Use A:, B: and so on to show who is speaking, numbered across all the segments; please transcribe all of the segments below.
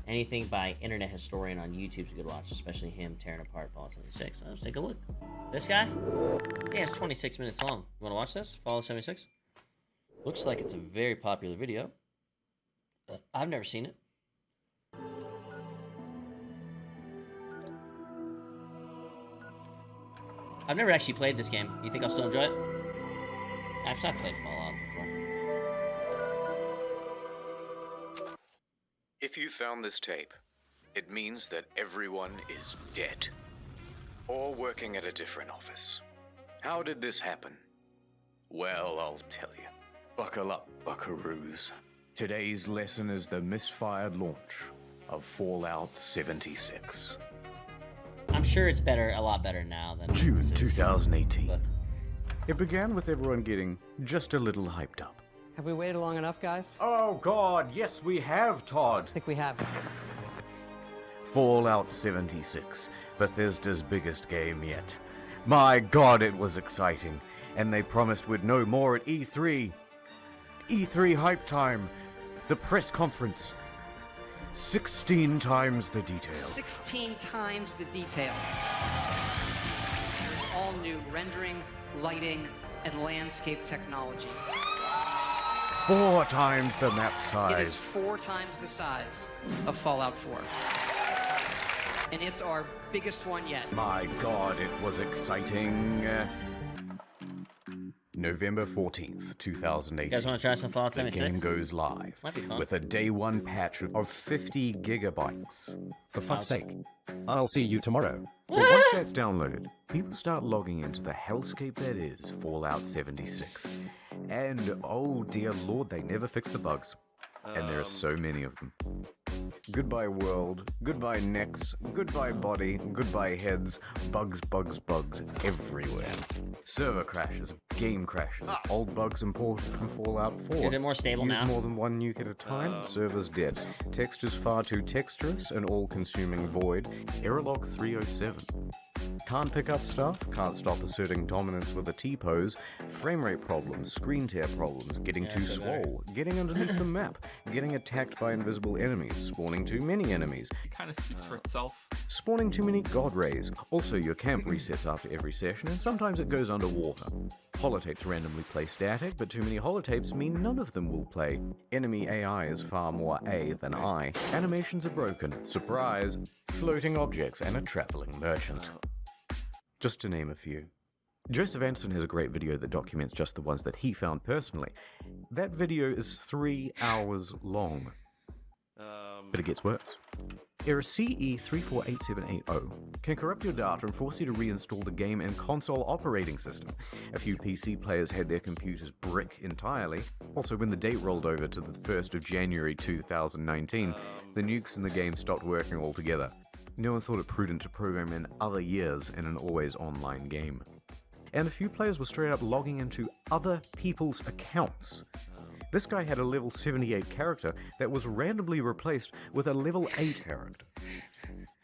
A: Anything by internet historian on YouTube's a good watch, especially him tearing apart Fallout 76. Let's take a look. This guy? Yeah, it's 26 minutes long. You want to watch this? Fallout 76? Looks like it's a very popular video. I've never seen it. I've never actually played this game. You think I'll still enjoy it? Actually, I've played Fallout before.
B: If you found this tape, it means that everyone is dead. Or working at a different office. How did this happen? Well, I'll tell you. Buckle up, buckaroos. Today's lesson is the misfired launch of Fallout 76.
A: I'm sure it's better, a lot better now than
C: June
A: this is,
C: 2018.
A: but
C: It began with everyone getting just a little hyped up.
D: Have we waited long enough, guys?
C: Oh God, yes we have, Todd.
D: I think we have.
C: Fallout 76, Bethesda's biggest game yet. My God, it was exciting, and they promised we'd know more at E3. E3 hype time, the press conference. 16 times the detail.
D: 16 times the detail. There's all new rendering, lighting, and landscape technology.
C: 4 times the map
D: It is
C: size.
D: 4 times the size of Fallout 4. And it's our biggest one yet.
C: My God, it was exciting. November 14th, 2018.
A: you guys want to try some Fallout
C: The
A: 76?
C: game goes live
A: Might be fun.
C: with a day one patch of 50 gigabytes.
E: For fuck's sake. I'll see you tomorrow.
C: But once that's downloaded, people start logging into the hellscape that is Fallout 76. And oh dear lord, they never fix the bugs. And there are so many of them. Goodbye world, goodbye necks, goodbye body, goodbye heads, bugs, bugs, bugs everywhere. Server crashes, game crashes, old bugs imported from Fallout 4.
A: Is it more stable
C: Use
A: now?
C: more than one nuke at a time, server's dead. Textures far too texturous, an all-consuming void. Error log 307. Can't pick up stuff, can't stop asserting dominance with a T-pose, frame rate problems, screen tear problems, getting too swole, getting underneath the map, getting attacked by invisible enemies, spawning too many enemies,
F: It kind of speaks for itself.
C: spawning too many god rays. Also, your camp resets after every session, and sometimes it goes underwater. Holotapes randomly play static, but too many holotapes mean none of them will play. Enemy AI is far more A than I. Animations are broken. Surprise! Floating objects and a traveling merchant. Just to name a few. Joseph Anson has a great video that documents just the ones that he found personally. That video is 3 hours long. But it gets worse. Error CE348780 can corrupt your data and force you to reinstall the game and console operating system. A few PC players had their computers brick entirely. Also, when the date rolled over to the 1st of January 2019, the nukes in the game stopped working altogether. No one thought it prudent to program in other years in an always online game. And a few players were straight up logging into other people's accounts. This guy had a level 78 character that was randomly replaced with a level 8 character.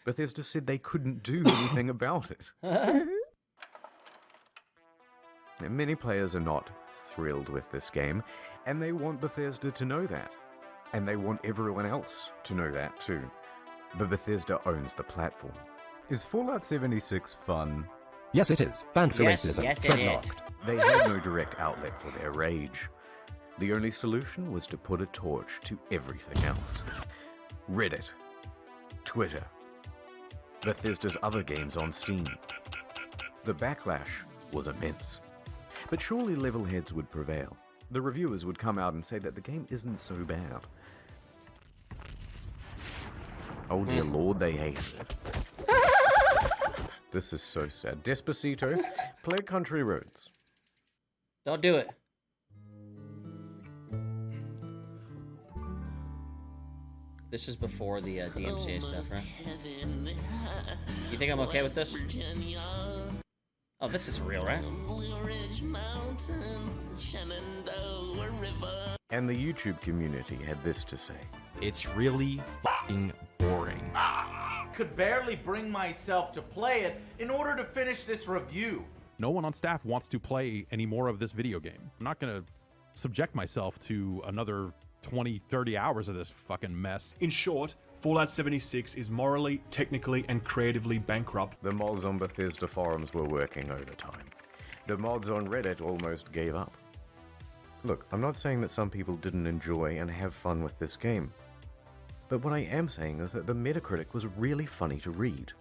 C: Bethesda said they couldn't do anything about it. And many players are not thrilled with this game, and they want Bethesda to know that. And they want everyone else to know that too. But Bethesda owns the platform. Is Fallout 76 fun?
E: Yes, it is. Banned for
A: Yes,
E: racism.
A: yes, it is.
E: Dreadlocked.
C: They had no direct outlet for their rage. The only solution was to put a torch to everything else. Reddit, Twitter, Bethesda's other games on Steam. The backlash was immense. But surely level heads would prevail. The reviewers would come out and say that the game isn't so bad. Oh dear lord, they hated it. This is so sad. Despacito, play Country Roads.
A: Don't do it. This is before the DMCA stuff, right? You think I'm okay with this? Oh, this is real, right?
C: And the YouTube community had this to say.
G: It's really fucking boring.
H: Could barely bring myself to play it in order to finish this review.
I: No one on staff wants to play any more of this video game. I'm not going to subject myself to another 20, 30 hours of this fucking mess.
J: In short,
F: Fallout 76 is morally, technically, and creatively bankrupt.
C: The mods on Bethesda forums were working overtime. The mods on Reddit almost gave up. Look, I'm not saying that some people didn't enjoy and have fun with this game. But what I am saying is that the Metacritic was really funny to read.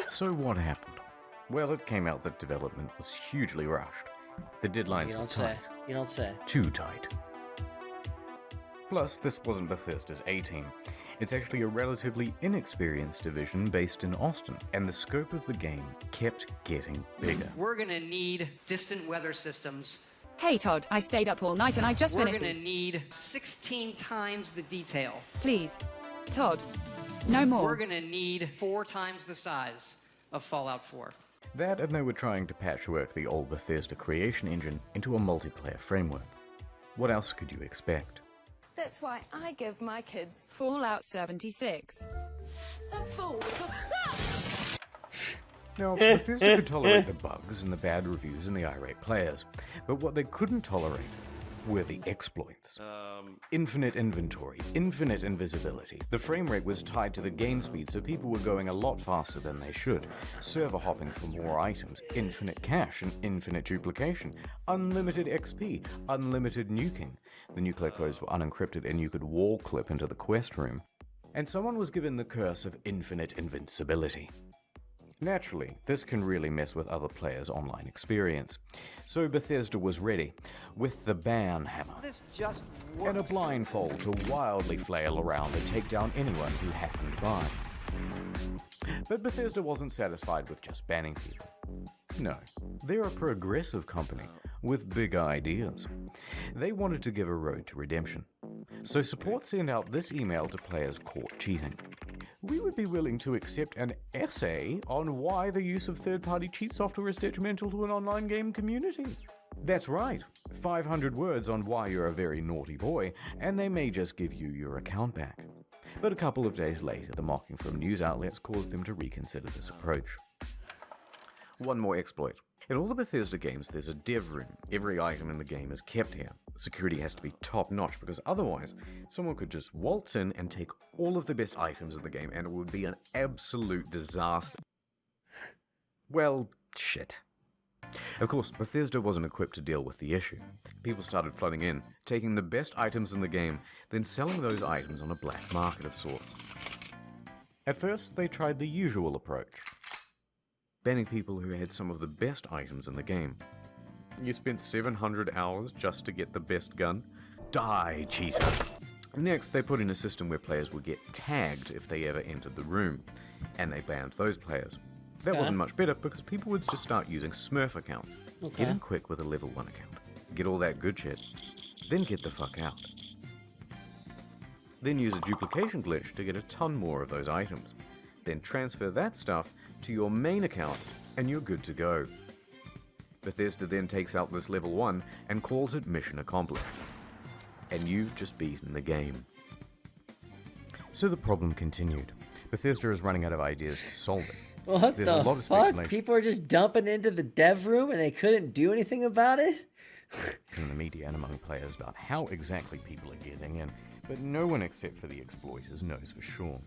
C: So what happened? Well, it came out that development was hugely rushed. The deadlines were tight.
A: You don't say.
C: Too tight. Plus, this wasn't Bethesda's A-team. It's actually a relatively inexperienced division based in Austin, and the scope of the game kept getting bigger.
D: We're gonna need distant weather systems.
J: Hey Todd, I stayed up all night and I just finished.
D: We're gonna need 16 times the detail.
J: Please, Todd, no more.
D: We're gonna need 4 times the size of Fallout 4.
C: That, and they were trying to patchwork the old Bethesda creation engine into a multiplayer framework. What else could you expect?
K: That's why I give my kids
J: Fallout 76.
K: a fool.
C: Now, Bethesda could tolerate the bugs and the bad reviews and the irate players, but what they couldn't tolerate were the exploits. Infinite inventory, infinite invisibility. The frame rate was tied to the game speed, so people were going a lot faster than they should. Server hopping for more items, infinite cache and infinite duplication, unlimited XP, unlimited nuking. The nuclear codes were unencrypted and you could wall clip into the quest room. And someone was given the curse of infinite invincibility. Naturally, this can really mess with other players' online experience. So Bethesda was ready, with the ban hammer,
D: This just works.
C: and a blindfold to wildly flail around and take down anyone who happened by. But Bethesda wasn't satisfied with just banning people. No, they're a progressive company with big ideas. They wanted to give a road to redemption. So support sent out this email to players caught cheating. We would be willing to accept an essay on why the use of third-party cheat software is detrimental to an online game community. That's right, 500 words on why you're a very naughty boy, and they may just give you your account back. But a couple of days later, the mocking from news outlets caused them to reconsider this approach. One more exploit. In all the Bethesda games, there's a dev room. Every item in the game is kept here. Security has to be top-notch because otherwise, someone could just waltz in and take all of the best items in the game and it would be an absolute disaster. Well, shit. Of course, Bethesda wasn't equipped to deal with the issue. People started flooding in, taking the best items in the game, then selling those items on a black market of sorts. At first, they tried the usual approach. Banning people who had some of the best items in the game. You spent 700 hours just to get the best gun? Die, cheater! Next, they put in a system where players would get tagged if they ever entered the room, and they banned those players. That wasn't much better because people would just start using Smurf accounts. Get in quick with a level 1 account. Get all that good shit. Then get the fuck out. Then use a duplication glitch to get a ton more of those items. Then transfer that stuff to your main account, and you're good to go. Bethesda then takes out this level 1 and calls it mission accomplished. And you've just beaten the game. So the problem continued. Bethesda is running out of ideas to solve it.
A: What
C: There's a lot
A: the
C: of
A: fuck?
C: speculation.
A: People are just dumping into the dev room and they couldn't do anything about it?
C: In the media and among players about how exactly people are getting in, but no one except for the exploiters knows for sure.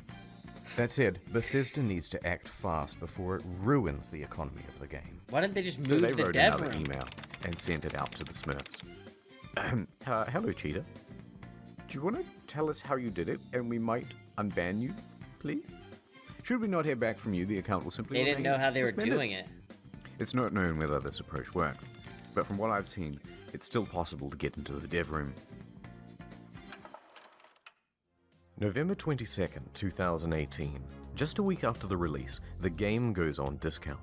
C: That said, Bethesda needs to act fast before it ruins the economy of the game.
A: Why didn't they just
C: So
A: move
C: they
A: the
C: wrote
A: dev
C: another
A: room?
C: email and sent it out to the Smurfs. Hello, cheater. Do you want to tell us how you did it, and we might unban you, please? Should we not hear back from you, the account will simply
A: They didn't
C: remain
A: know how they were
C: suspended.
A: doing it.
C: It's not known whether this approach worked, but from what I've seen, it's still possible to get into the dev room. November 22nd, 2018. Just a week after the release, the game goes on discount.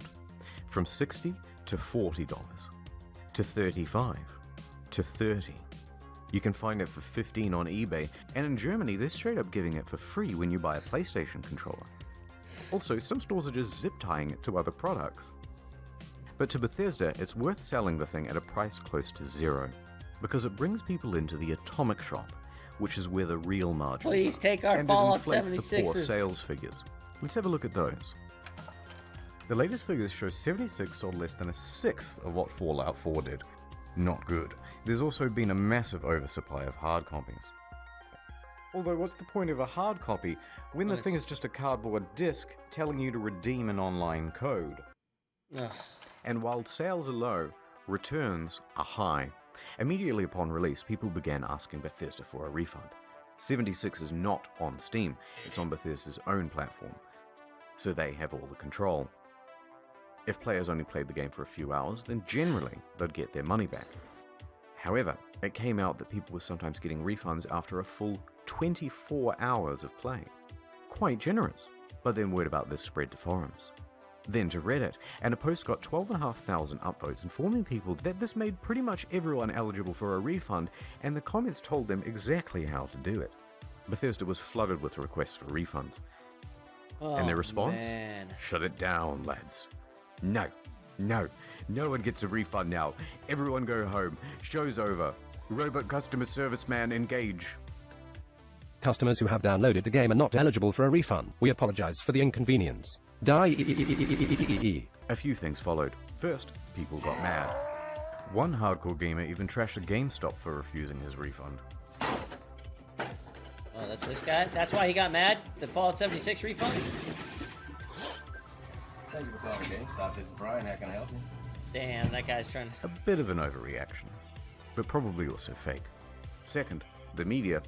C: From $60 to $40, to $35, to $30. You can find it for $15 on eBay, and in Germany they're straight up giving it for free when you buy a PlayStation controller. Also, some stores are just zip tying it to other products. But to Bethesda, it's worth selling the thing at a price close to zero, because it brings people into the atomic shop, which is where the real margins
A: Please
C: are,
A: take our
C: and
A: Fallout
C: it inflates the poor
A: 76s.
C: sales figures. Let's have a look at those. The latest figures show 76 sold less than a sixth of what Fallout 4 did. Not good. There's also been a massive oversupply of hard copies. Although, what's the point of a hard copy when the thing is just a cardboard disc telling you to redeem an online code?
A: Ugh.
C: And while sales are low, returns are high. Immediately upon release, people began asking Bethesda for a refund. 76 is not on Steam, it's on Bethesda's own platform, so they have all the control. If players only played the game for a few hours, then generally they'd get their money back. However, it came out that people were sometimes getting refunds after a full 24 hours of play. Quite generous. But then word about this spread to forums. Then to Reddit, and a post got 12,500 upvotes informing people that this made pretty much everyone eligible for a refund, and the comments told them exactly how to do it. Bethesda was flooded with requests for refunds. And their response?
A: Man.
C: Shut it down, lads. No one gets a refund now. Everyone go home. Show's over. Robot customer service man engage.
E: Customers who have downloaded the game are not eligible for a refund. We apologize for the inconvenience. Die.
C: A few things followed. First, people got mad. One hardcore gamer even trashed a GameStop for refusing his refund.
A: Oh, that's this guy? That's why he got mad? The Fallout 76 refund?
L: Thank you for calling GameStop. This is Brian. How can I help you?
A: Damn, that guy's trying.
C: A bit of an overreaction, but probably also fake. Second, the media.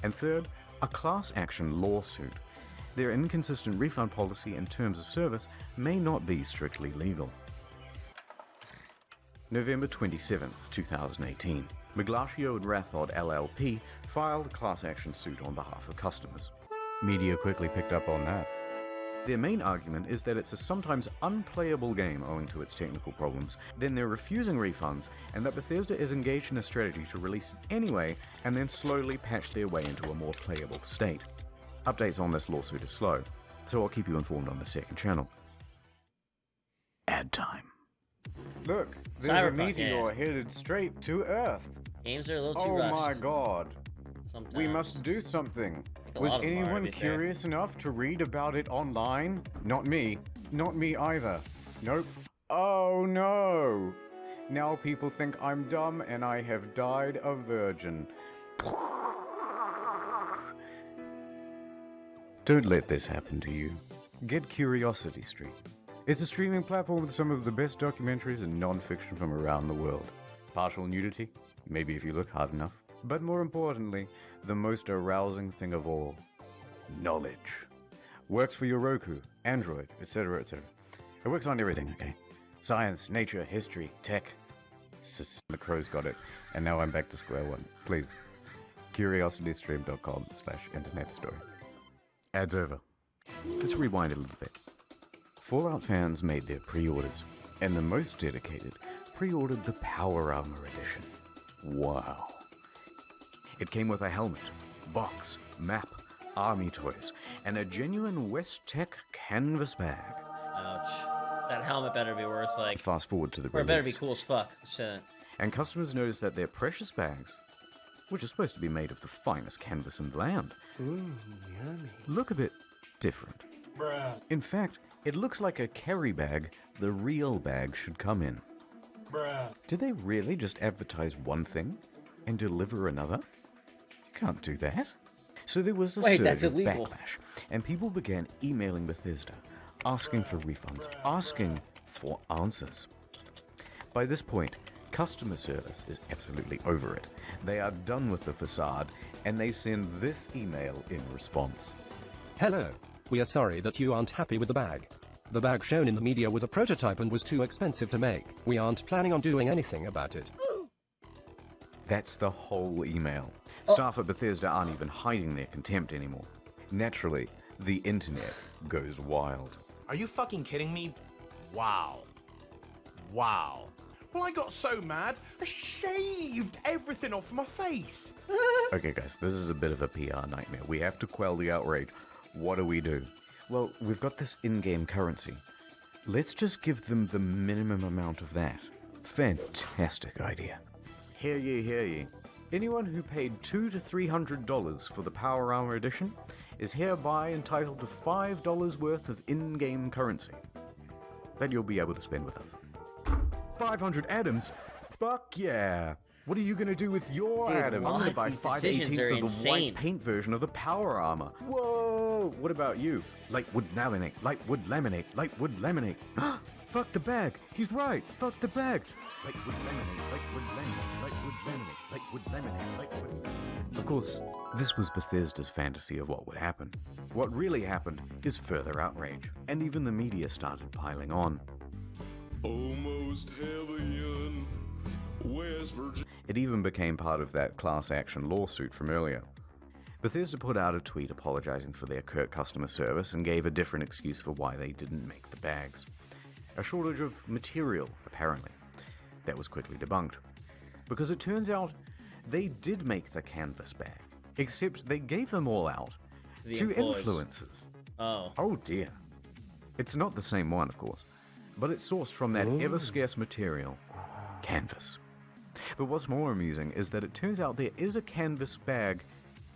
C: And third, a class action lawsuit. Their inconsistent refund policy and terms of service may not be strictly legal. November 27th, 2018. Miglatio and Rathod LLP filed a class action suit on behalf of customers. Media quickly picked up on that. Their main argument is that it's a sometimes unplayable game owing to its technical problems, then they're refusing refunds, and that Bethesda is engaged in a strategy to release it anyway and then slowly patch their way into a more playable state. Updates on this lawsuit are slow, so I'll keep you informed on the second channel. Ad time. Look, there's a meteor headed straight to Earth.
A: Games are a little too rushed.
C: Oh my god.
A: Sometimes.
C: We must do something.
A: A
C: Was
A: lot of them are, to
C: anyone
A: be fair.
C: curious enough to read about it online? Not me. Not me either. Nope. Oh no. Now people think I'm dumb and I have died a virgin. Don't let this happen to you. Get Curiosity Stream. It's a streaming platform with some of the best documentaries and non-fiction from around the world. Partial nudity? Maybe if you look hard enough. But more importantly, the most arousing thing of all, knowledge. Works for your Roku, Android, etc., etc. It works on everything, okay? Science, nature, history, tech. The crow's got it. And now I'm back to square one. Please. curiositystream.com/internet story. Ads over. Let's rewind a little bit. Fallout fans made their pre-orders, and the most dedicated pre-ordered the Power Armor Edition. Wow. It came with a helmet, box, map, army toys, and a genuine West Tech canvas bag.
A: Ouch. That helmet better be worth like...
C: Fast forward to the
A: Or it
C: release.
A: better be cool as fuck. Shit.
C: And customers noticed that their precious bags, which are supposed to be made of the finest canvas in the land, look a bit different.
H: Bruh.
C: In fact, it looks like a carry bag the real bag should come in.
H: Bruh.
C: Did they really just advertise one thing and deliver another? You can't do that. So there was a
A: Wait,
C: surge
A: that's
C: of
A: illegal.
C: backlash, and people began emailing Bethesda, asking for refunds, asking for answers. By this point, customer service is absolutely over it. They are done with the facade, and they send this email in response.
E: Hello. We are sorry that you aren't happy with the bag. The bag shown in the media was a prototype and was too expensive to make. We aren't planning on doing anything about it.
C: That's the whole email. Staff at Bethesda aren't even hiding their contempt anymore. Naturally, the internet goes wild.
G: Are you fucking kidding me? Wow. Wow.
F: Well, I got so mad, I shaved everything off my face.
C: Okay guys, this is a bit of a PR nightmare. We have to quell the outrage. What do we do? Well, we've got this in-game currency. Let's just give them the minimum amount of that. Fantastic idea. Hear ye, hear ye. Anyone who paid $200 to $300 for the Power Armor Edition is hereby entitled to $5 worth of in-game currency that you'll be able to spend with us. 500 atoms? Fuck yeah. What are you gonna do with your
A: Dude,
C: atoms? I'm gonna
A: what?
C: buy
A: These
C: 5
A: decisions
C: 18ths
A: are
C: of the
A: insane.
C: white paint version of the power armor. Whoa! What about you? Light wood laminate, light wood laminate, light wood laminate. Fuck the bag. He's right. Fuck the bag. Light wood laminate, light wood laminate, light wood laminate, light wood laminate, light wood. Of course, this was Bethesda's fantasy of what would happen. What really happened is further outrage, and even the media started piling on.
M: Almost heaven, West Virginia.
C: It even became part of that class action lawsuit from earlier. Bethesda put out a tweet apologizing for their curt customer service and gave a different excuse for why they didn't make the bags. A shortage of material, apparently. That was quickly debunked. Because it turns out they did make the canvas bag, except they gave them all out to influencers. Oh dear. It's not the same one, of course, but it's sourced from that ever-scarce material, canvas. But what's more amusing is that it turns out there is a canvas bag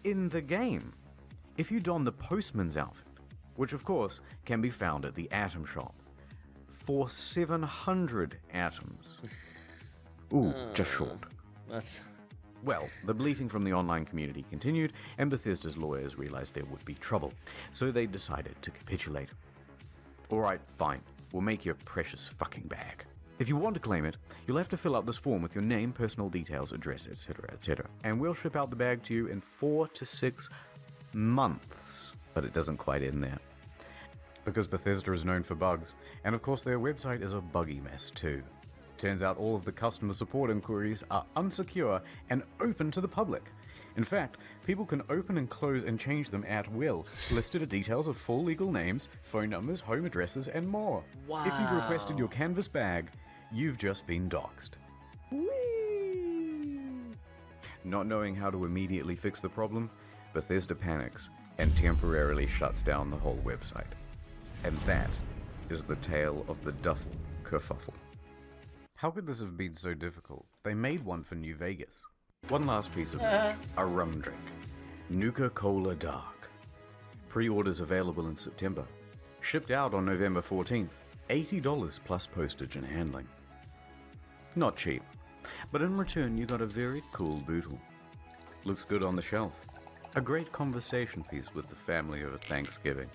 C: in the game. If you don the postman's outfit, which of course can be found at the Atom Shop, for 700 atoms. Ooh, just short.
A: That's...
C: Well, the bleating from the online community continued, and Bethesda's lawyers realized there would be trouble, so they decided to capitulate. Alright, fine. We'll make your precious fucking bag. If you want to claim it, you'll have to fill out this form with your name, personal details, address, etc., etc. And we'll ship out the bag to you in 4 to 6 months. But it doesn't quite end there. Because Bethesda is known for bugs, and of course their website is a buggy mess too. Turns out all of the customer support inquiries are unsecure and open to the public. In fact, people can open and close and change them at will. Listed are details of full legal names, phone numbers, home addresses, and more.
A: Wow.
C: If you've requested your canvas bag, you've just been doxxed. Whee! Not knowing how to immediately fix the problem, Bethesda panics and temporarily shuts down the whole website. And that is the tale of the duffel kerfuffle. How could this have been so difficult? They made one for New Vegas. One last piece of news. A rum drink. Nuka Dark. Pre-orders available in September. Shipped out on November 14th. $80 plus postage and handling. Not cheap. But in return you got a very cool bootle. Looks good on the shelf. A great conversation piece with the family over Thanksgiving.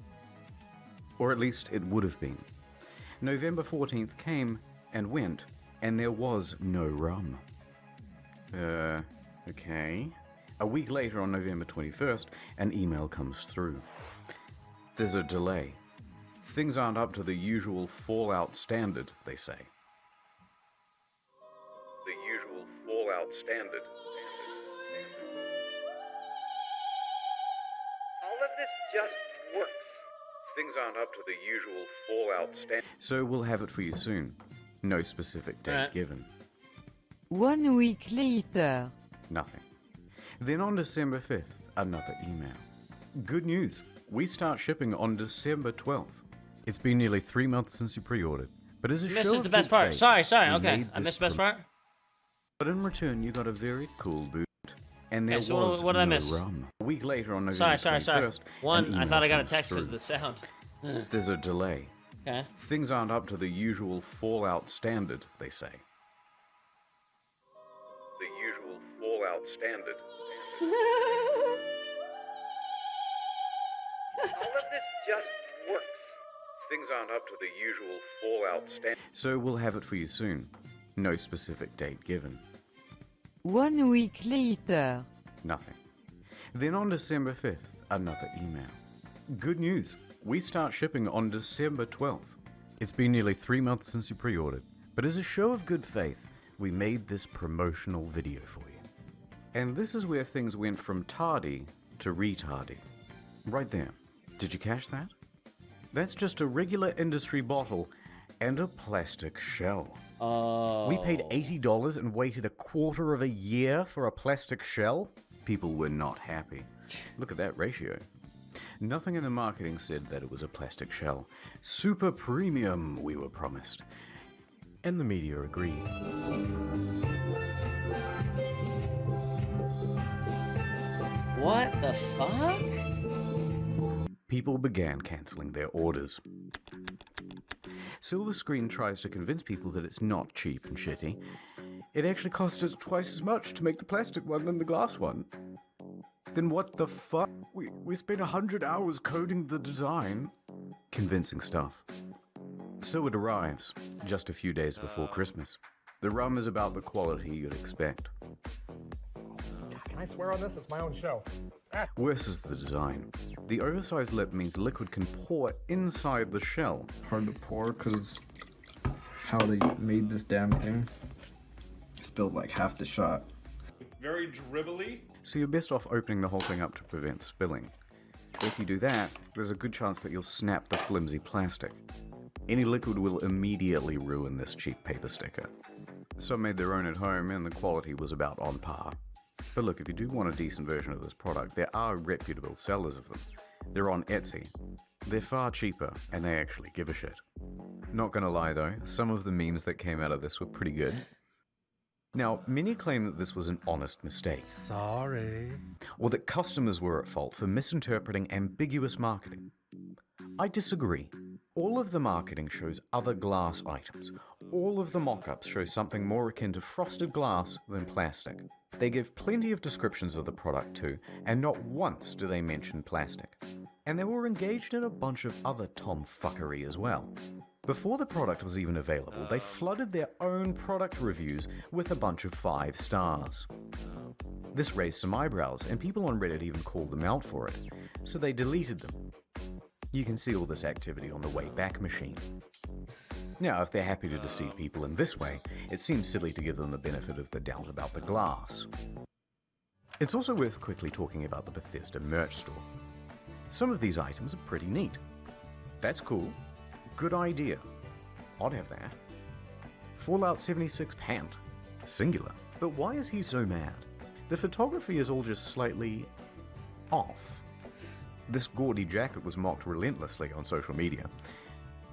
C: Or at least it would have been. November 14th came and went, and there was no rum. Okay. A week later on November 21st, an email comes through. There's a delay. Things aren't up to the usual Fallout standard, they say. The usual Fallout standard.
N: All of this just works.
C: Things aren't up to the usual Fallout standard. So we'll have it for you soon. No specific date given.
O: 1 week later.
C: Nothing. Then on December 5th, another email. Good news. We start shipping on December 12th. It's been nearly 3 months since you pre-ordered, but as a show
A: This is
C: of
A: the best
C: good
A: part.
C: faith,
A: Sorry,
C: we
A: okay.
C: made
A: I
C: this
A: missed the best part.
C: But in return, you got a very cool boot, and there
A: so
C: was
A: what did I
C: no
A: miss?
C: rum. A week later on November 21st,
A: One,
C: an
A: I
C: email
A: thought I got a
C: comes
A: text because of
C: through.
A: the sound.
C: There's a delay.
A: Okay.
C: Things aren't up to the usual Fallout standard, they say. The usual Fallout standard.
N: All of this just works.
C: Things aren't up to the usual Fallout standard. So we'll have it for you soon. No specific date given.
O: 1 week later.
C: Nothing. Then on December 5th, another email. Good news. We start shipping on December 12th. It's been nearly 3 months since you pre-ordered, but as a show of good faith, we made this promotional video for you. And this is where things went from tardy to retardy. Right there. Did you catch that? That's just a regular industry bottle and a plastic shell.
A: Oh.
C: We paid $80 and waited a quarter of a year for a plastic shell? People were not happy. Look at that ratio. Nothing in the marketing said that it was a plastic shell. Super premium, we were promised. And the media agreed.
A: What the fuck?
C: People began canceling their orders. Silver Screen tries to convince people that it's not cheap and shitty. It actually costs us twice as much to make the plastic one than the glass one. Then what the fuck? We spent 100 hours coding the design. Convincing stuff. So it arrives, just a few days before Christmas. The rum is about the quality you'd expect.
F: Can I swear on this? It's my own show.
C: Worse is the design. The oversized lip means liquid can pour inside the shell.
P: Hard to pour because how they made this damn thing. Spilled like half the shot.
F: Very dribbly.
C: So you're best off opening the whole thing up to prevent spilling. If you do that, there's a good chance that you'll snap the flimsy plastic. Any liquid will immediately ruin this cheap paper sticker. Some made their own at home and the quality was about on par. But look, if you do want a decent version of this product, there are reputable sellers of them. They're on Etsy. They're far cheaper, and they actually give a shit. Not gonna lie though, some of the memes that came out of this were pretty good. Now, many claim that this was an honest mistake.
Q: Sorry.
C: Or that customers were at fault for misinterpreting ambiguous marketing. I disagree. All of the marketing shows other glass items. All of the mock-ups show something more akin to frosted glass than plastic. They give plenty of descriptions of the product too, and not once do they mention plastic. And they were engaged in a bunch of other tomfuckery as well. Before the product was even available, they flooded their own product reviews with a bunch of 5 stars. This raised some eyebrows, and people on Reddit even called them out for it, so they deleted them. You can see all this activity on the Wayback Machine. Now, if they're happy to deceive people in this way, it seems silly to give them the benefit of the doubt about the glass. It's also worth quickly talking about the Bethesda merch store. Some of these items are pretty neat. That's cool. Good idea. I'd have that. Fallout 76 pant. Singular. But why is he so mad? The photography is all just slightly off. This gaudy jacket was mocked relentlessly on social media.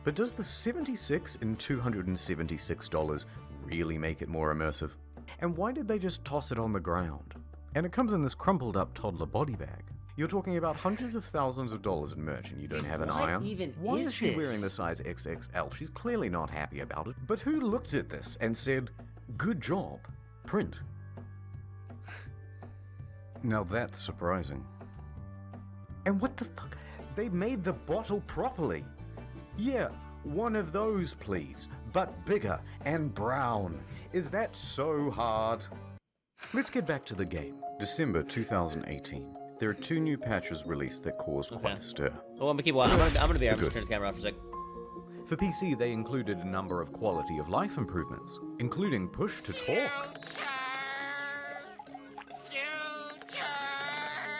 C: But does the 76 and $276 really make it more immersive? And why did they just toss it on the ground? And it comes in this crumpled up toddler body bag. You're talking about hundreds of thousands of dollars in merch and you don't have an eye on? Why is she wearing the size XXL? She's clearly not happy about it. But who looked at this and said, good job, print? Now that's surprising. And what the fuck? They made the bottle properly. Yeah, one of those please, but bigger and brown. Is that so hard? Let's get back to the game. December 2018. There are 2 new patches released that caused quite a stir.
A: Well, I'm gonna keep watching. I'm gonna be here. I'm just turn the camera off for a sec.
C: For PC, they included a number of quality of life improvements, including push to talk.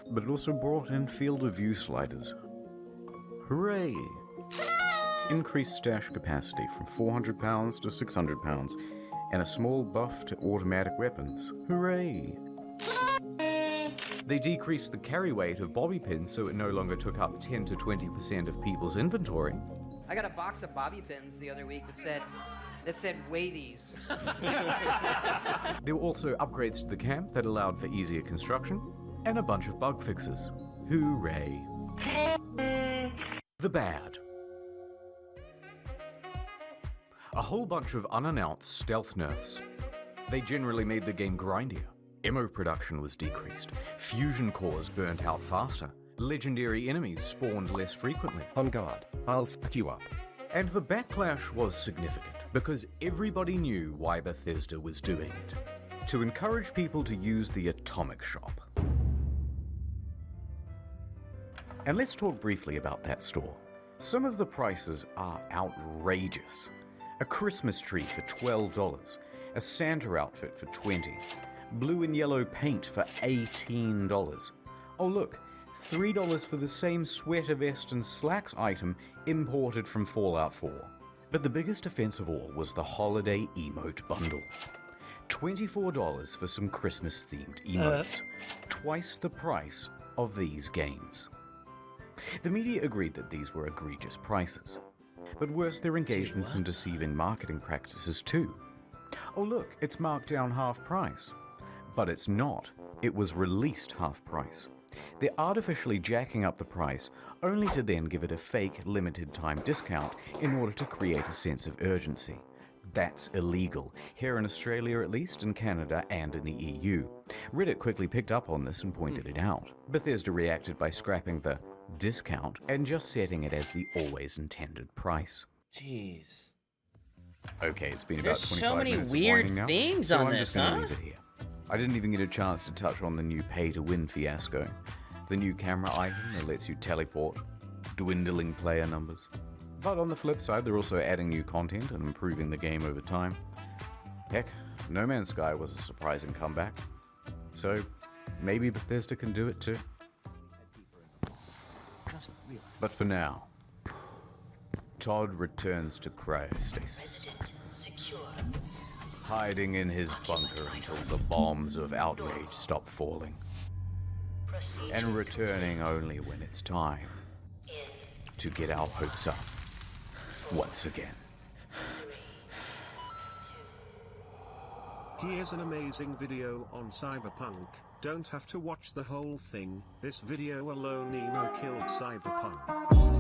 C: But it also brought in field of view sliders. Hooray! Increased stash capacity from 400 pounds to 600 pounds, and a small buff to automatic weapons. Hooray! They decreased the carry weight of bobby pins so it no longer took up 10 to 20% of people's inventory.
D: I got a box of bobby pins the other week that said weigh these.
C: There were also upgrades to the camp that allowed for easier construction, and a bunch of bug fixes. Hooray! The bad. A whole bunch of unannounced stealth nerfs. They generally made the game grindier. Ammo production was decreased. Fusion cores burnt out faster. Legendary enemies spawned less frequently.
E: On guard, I'll fuck you up.
C: And the backlash was significant, because everybody knew why Bethesda was doing it. To encourage people to use the Atomic Shop. And let's talk briefly about that store. Some of the prices are outrageous. A Christmas tree for $12, a Santa outfit for $20, blue and yellow paint for $18. Oh look, $3 for the same sweater vest and slacks item imported from Fallout 4. But the biggest offense of all was the holiday emote bundle. $24 for some Christmas-themed emotes, twice the price of these games. The media agreed that these were egregious prices. But worse, they're engaged in some deceiving marketing practices too. Oh look, it's marked down half price. But it's not. It was released half price. They're artificially jacking up the price, only to then give it a fake limited time discount in order to create a sense of urgency. That's illegal, here in Australia at least, in Canada and in the EU. Reddit quickly picked up on this and pointed it out. Bethesda reacted by scrapping the discount and just setting it as the always intended price.
A: Jeez.
C: Okay, it's been
A: There's
C: about 25
A: so many
C: minutes of
A: weird
C: whining now,
A: things
C: so
A: on
C: I'm
A: this,
C: just gonna
A: huh?
C: leave it here. I didn't even get a chance to touch on the new pay-to-win fiasco, the new camera item that lets you teleport, dwindling player numbers. But on the flip side, they're also adding new content and improving the game over time. Heck, No Man's Sky was a surprising comeback. So, maybe Bethesda can do it too. But for now, Todd returns to cryostasis, hiding in his bunker until the bombs of outrage stop falling, and returning only when it's time to get our hopes up once again.
Q: Here's an amazing video on Cyberpunk. Don't have to watch the whole thing. This video alone Emo killed Cyberpunk.